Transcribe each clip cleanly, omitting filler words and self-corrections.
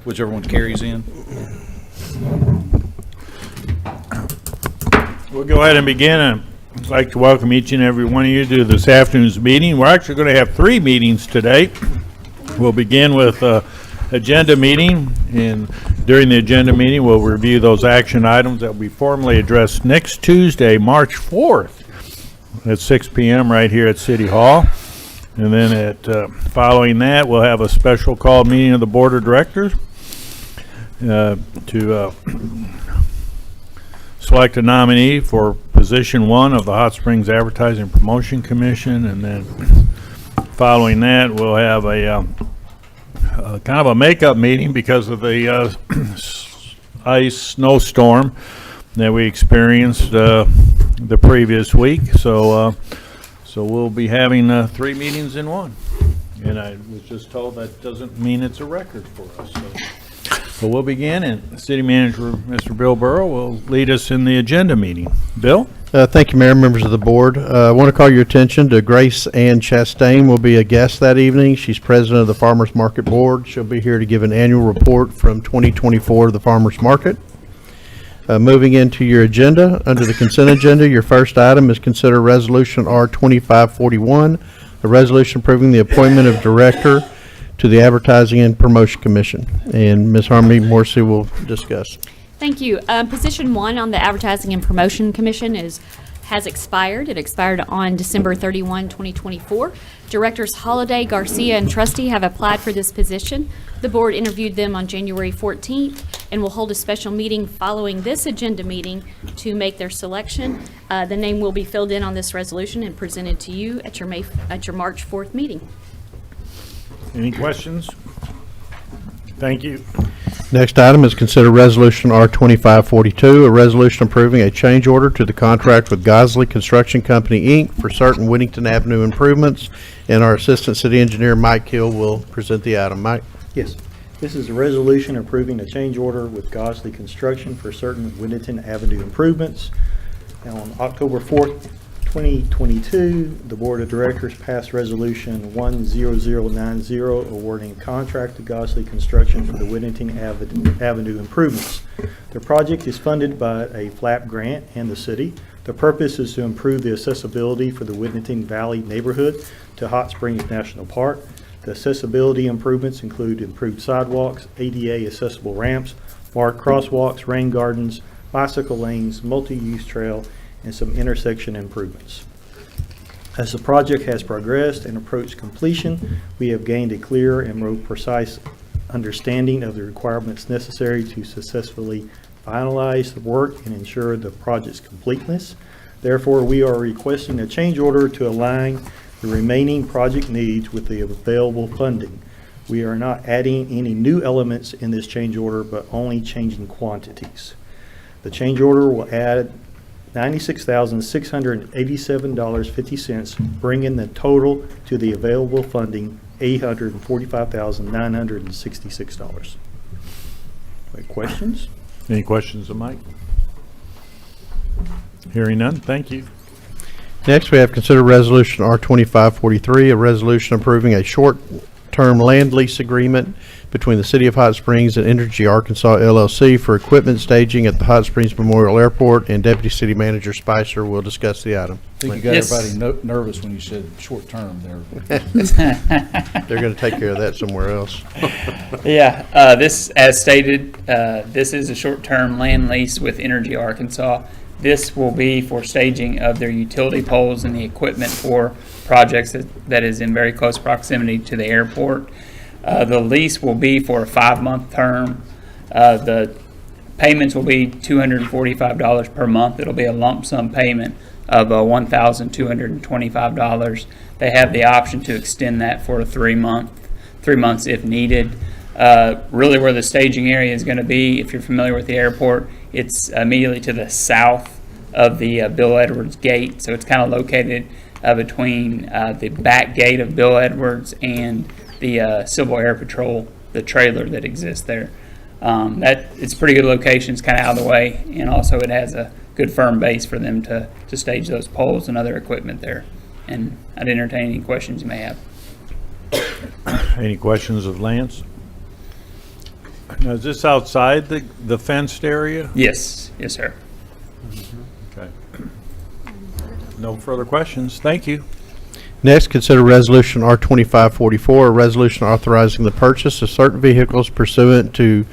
whichever one carries in. We'll go ahead and begin. I'd like to welcome each and every one of you to this afternoon's meeting. We're actually going to have 3 meetings today. We'll begin with agenda meeting, and during the agenda meeting, we'll review those action items that will be formally addressed next Tuesday, March 4th at 6 p.m. right here at City Hall. And then following that, we'll have a special called meeting of the Board of Directors to select a nominee for position 1 of the Hot Springs Advertising and Promotion Commission. And then following that, we'll have a kind of a makeup meeting because of the ice snowstorm that we experienced the previous week. So we'll be having 3 meetings in one. And I was just told that doesn't mean it's a record for us. So we'll begin, and City Manager Mr. Bill Burrow will lead us in the agenda meeting. Bill? Thank you, Mayor, members of the board. I want to call your attention to Grace Ann Chastain will be a guest that evening. She's president of the Farmers Market Board. She'll be here to give an annual report from 2024 of the Farmers Market. Moving into your agenda, under the consent agenda, your first item is consider Resolution R2541, a resolution approving the appointment of director to the Advertising and Promotion Commission. And Ms. Harmony Morrissey will discuss. Thank you. Position 1 on the Advertising and Promotion Commission has expired. It expired on December 31, 2024. Directors Holliday, Garcia, and Trusty have applied for this position. The board interviewed them on January 14th and will hold a special meeting following this agenda meeting to make their selection. The name will be filled in on this resolution and presented to you at your March 4th meeting. Any questions? Thank you. Next item is consider Resolution R2542, a resolution approving a change order to the contract with Gosley Construction Company, Inc. for certain Whittington Avenue improvements. And our Assistant City Engineer, Mike Hill, will present the item. Mike? Yes, this is a resolution approving a change order with Gosley Construction for certain Whittington Avenue improvements. Now, on October 4th, 2022, the Board of Directors passed Resolution 10090 awarding a contract to Gosley Construction for the Whittington Avenue improvements. The project is funded by a FLAP grant and the city. The purpose is to improve the accessibility for the Whittington Valley neighborhood to Hot Springs National Park. The accessibility improvements include improved sidewalks, ADA accessible ramps, marked crosswalks, rain gardens, bicycle lanes, multi-use trail, and some intersection improvements. As the project has progressed and approached completion, we have gained a clear and more precise understanding of the requirements necessary to successfully finalize the work and ensure the project's completeness. Therefore, we are requesting a change order to align the remaining project needs with the available funding. We are not adding any new elements in this change order, but only changing quantities. The change order will add $96,687.50, bringing the total to the available funding $845,966. Any questions? Any questions of Mike? Hearing none, thank you. Next, we have considered Resolution R2543, a resolution approving a short-term land lease agreement between the City of Hot Springs and Energy Arkansas LLC for equipment staging at the Hot Springs Memorial Airport, and Deputy City Manager Spicer will discuss the item. I think you got Yes. everybody nervous when you said short term there. They're going to take care of that somewhere else. Yeah, this, as stated, this is a short-term land lease with Energy Arkansas. This will be for staging of their utility poles and the equipment for projects that is in very close proximity to the airport. The lease will be for a 5-month term. The payments will be $245 per month. It'll be a lump sum payment of $1,225. They have the option to extend that for a 3 months if needed. Really where the staging area is going to be, if you're familiar with the airport, it's immediately to the south of the Bill Edwards gate. So it's kind of located between the back gate of Bill Edwards and the Civil Air Patrol, the trailer that exists there. It's a pretty good location. It's kind of out of the way, and also it has a good firm base for them to stage those poles and other equipment there. And I'd entertain any questions you may have. Any questions of Lance? Now, is this outside the fenced area? Yes, yes, sir. Okay. No further questions. Thank you. Next, consider Resolution R2544, a resolution authorizing the purchase of certain vehicles pursuant to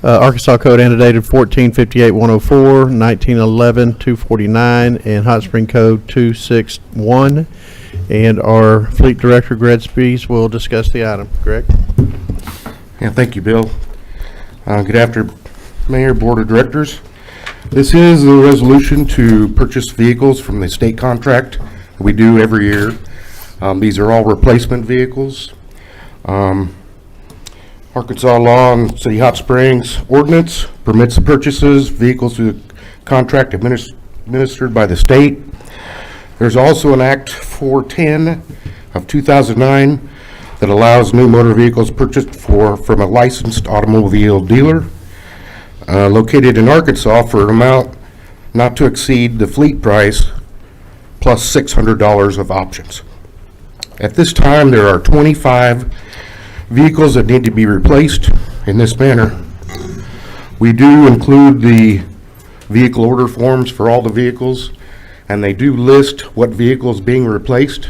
Arkansas Code annotated 1458-104, 1911-249, and Hot Spring Code 261. And our Fleet Director, Greg Spees, will discuss the item. Greg? Yeah, thank you, Bill. Good afternoon, Mayor, Board of Directors. This is a resolution to purchase vehicles from the state contract we do every year. These are all replacement vehicles. Arkansas law and City Hot Springs ordinance permits the purchases vehicles through the contract administered by the state. There's also an Act 410 of 2009 that allows new motor vehicles purchased from a licensed automobile dealer located in Arkansas for an amount not to exceed the fleet price plus $600 of options. At this time, there are 25 vehicles that need to be replaced in this manner. We do include the vehicle order forms for all the vehicles, and they do list what vehicle is being replaced.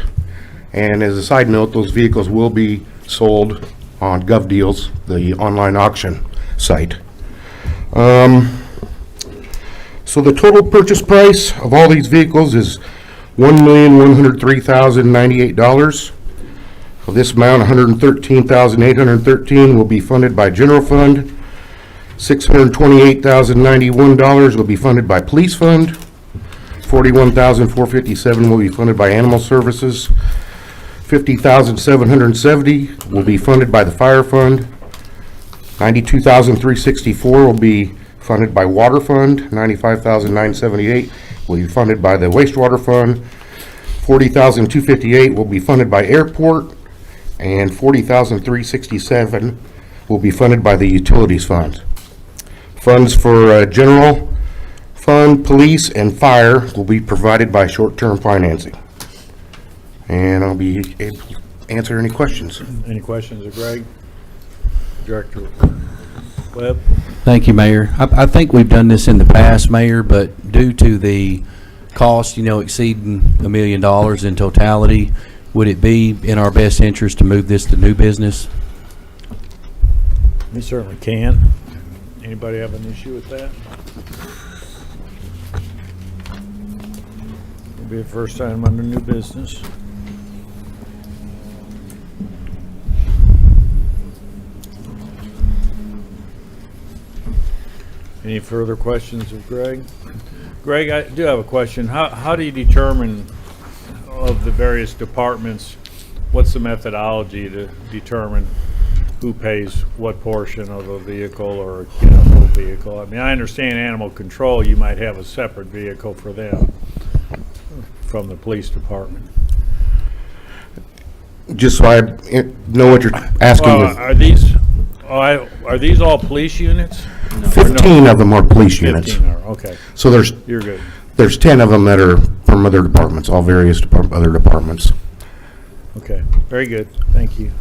And as a side note, those vehicles will be sold on GovDeals, the online auction site. So the total purchase price of all these vehicles is $1,103,098. Of this amount, $113,813 will be funded by general fund. $628,091 will be funded by police fund. $41,457 will be funded by animal services. $50,770 will be funded by the fire fund. $92,364 will be funded by water fund. $95,978 will be funded by the wastewater fund. $40,258 will be funded by airport, and $40,367 will be funded by the utilities fund. Funds for general fund, police, and fire will be provided by short-term financing. And I'll be able to answer any questions. Any questions of Greg? Director Webb? Thank you, Mayor. I think we've done this in the past, Mayor, but due to the cost, exceeding $1 million in totality, would it be in our best interest to move this to new business? We certainly can. Anybody have an issue with that? It'll be the first time under new business. Any further questions of Greg? Greg, I do have a question. How do you determine of the various departments, what's the methodology to determine who pays what portion of a vehicle or a whole vehicle? I mean, I understand animal control, you might have a separate vehicle for them from the police department. Just so I know what you're asking. Are these all police units? 15 of them are police units. 15 are, okay. So You're good. there's 10 of them that are from other departments, all various other departments. Okay, very good. Thank you.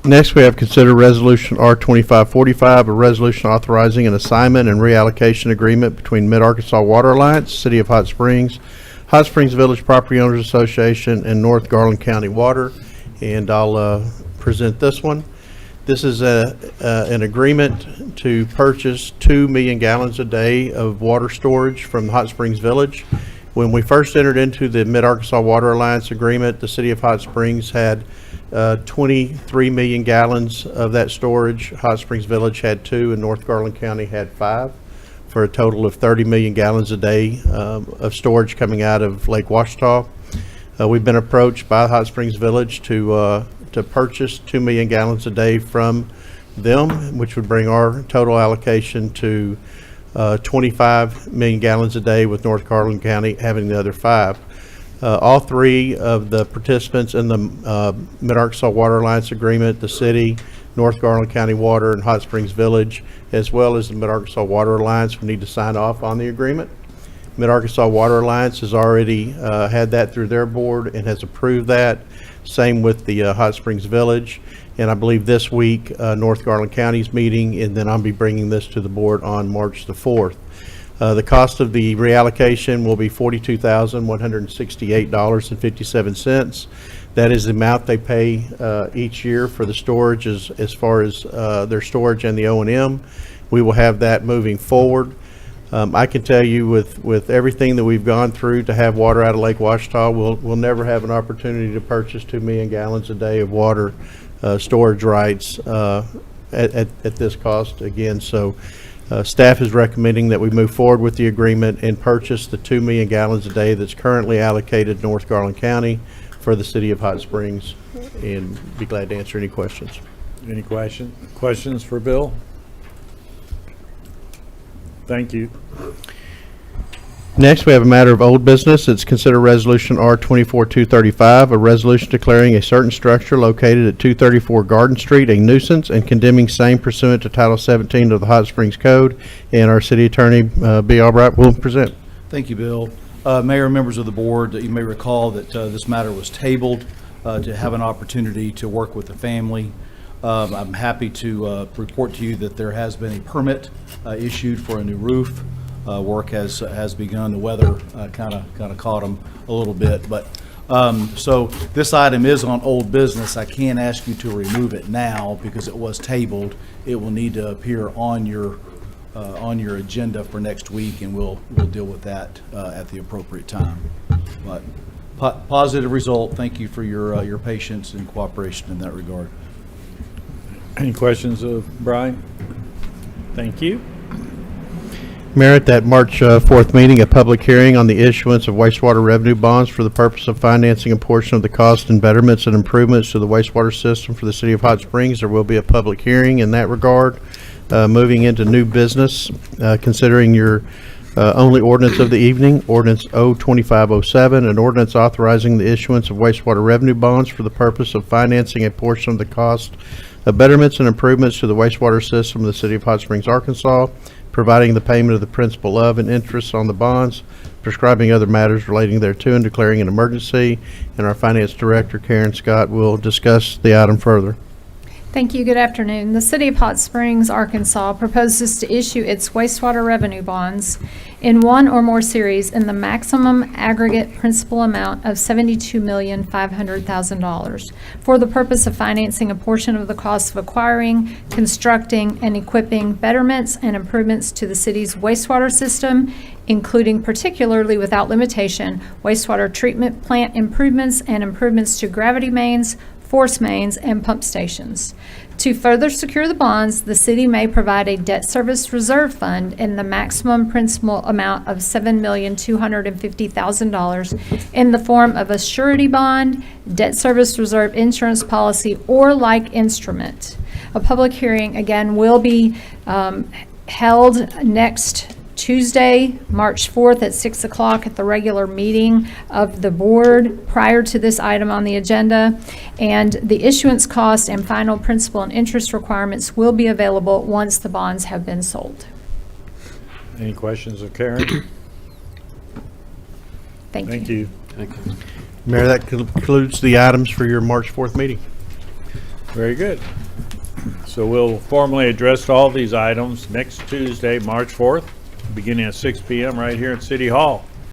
Next, we have considered Resolution R2545, a resolution authorizing an assignment and reallocation agreement between Mid-Arkansas Water Alliance, City of Hot Springs Village Property Owners Association, and North Garland County Water. And I'll present this one. This is an agreement to purchase 2 million gallons a day of water storage from Hot Springs Village. When we first entered into the Mid-Arkansas Water Alliance agreement, the City of Hot Springs had 23 million gallons of that storage. Hot Springs Village had 2, and North Garland County had 5, for a total of 30 million gallons a day of storage coming out of Lake Ouachita. We've been approached by Hot Springs Village to purchase 2 million gallons a day from them, which would bring our total allocation to 25 million gallons a day, with North Garland County having the other 5. All 3 of the participants in the Mid-Arkansas Water Alliance agreement, the city, North Garland County Water, and Hot Springs Village, as well as the Mid-Arkansas Water Alliance, will need to sign off on the agreement. Mid-Arkansas Water Alliance has already had that through their board and has approved that. Same with the Hot Springs Village. And I believe this week, North Garland County's meeting, and then I'll be bringing this to the board on March the 4th. The cost of the reallocation will be $42,168.57. That is the amount they pay each year for the storage as far as their storage and the O&M. We will have that moving forward. I can tell you with everything that we've gone through to have water out of Lake Ouachita, we'll never have an opportunity to purchase 2 million gallons a day of water storage rights at this cost again. So staff is recommending that we move forward with the agreement and purchase the 2 million gallons a day that's currently allocated North Garland County for the city of Hot Springs, and be glad to answer any questions. Any questions for Bill? Thank you. Next, we have a matter of old business. It's considered Resolution R 24-235, a resolution declaring a certain structure located at 234 Garden Street a nuisance and condemning same pursuant to Title 17 of the Hot Springs Code. And our city attorney, B. Albright, will present. Thank you, Bill. Mayor, members of the board, you may recall that this matter was tabled to have an opportunity to work with the family. I'm happy to report to you that there has been a permit issued for a new roof. Work has begun. The weather kind of caught them a little bit, but so this item is on old business. I can't ask you to remove it now because it was tabled. It will need to appear on your agenda for next week, and we'll deal with that at the appropriate time. But positive result. Thank you for your patience and cooperation in that regard. Any questions of Brian? Thank you. Mayor, at that March 4th meeting, a public hearing on the issuance of wastewater revenue bonds for the purpose of financing a portion of the cost and betterments and improvements to the wastewater system for the city of Hot Springs. There will be a public hearing in that regard. Moving into new business, considering your only ordinance of the evening, Ordinance O-2507, an ordinance authorizing the issuance of wastewater revenue bonds for the purpose of financing a portion of the cost of betterments and improvements to the wastewater system of the city of Hot Springs, Arkansas, providing the payment of the principal of and interest on the bonds, prescribing other matters relating thereto, and declaring an emergency. And our finance director, Karen Scott, will discuss the item further. Thank you. Good afternoon. The City of Hot Springs, Arkansas proposes to issue its wastewater revenue bonds in one or more series in the maximum aggregate principal amount of $72,500,000 for the purpose of financing a portion of the cost of acquiring, constructing, and equipping betterments and improvements to the city's wastewater system, including particularly without limitation, wastewater treatment plant improvements and improvements to gravity mains, force mains, and pump stations. To further secure the bonds, the city may provide a debt service reserve fund in the maximum principal amount of $7,250,000 in the form of a surety bond, debt service reserve insurance policy, or like instrument. A public hearing, again, will be held next Tuesday, March 4th at 6 o'clock at the regular meeting of the board prior to this item on the agenda. And the issuance cost and final principal and interest requirements will be available once the bonds have been sold. Any questions of Karen? Thank you. Thank you. Mayor, that concludes the items for your March 4th meeting. Very good. So we'll formally address all these items next Tuesday, March 4th, beginning at 6 p.m. right here at City Hall.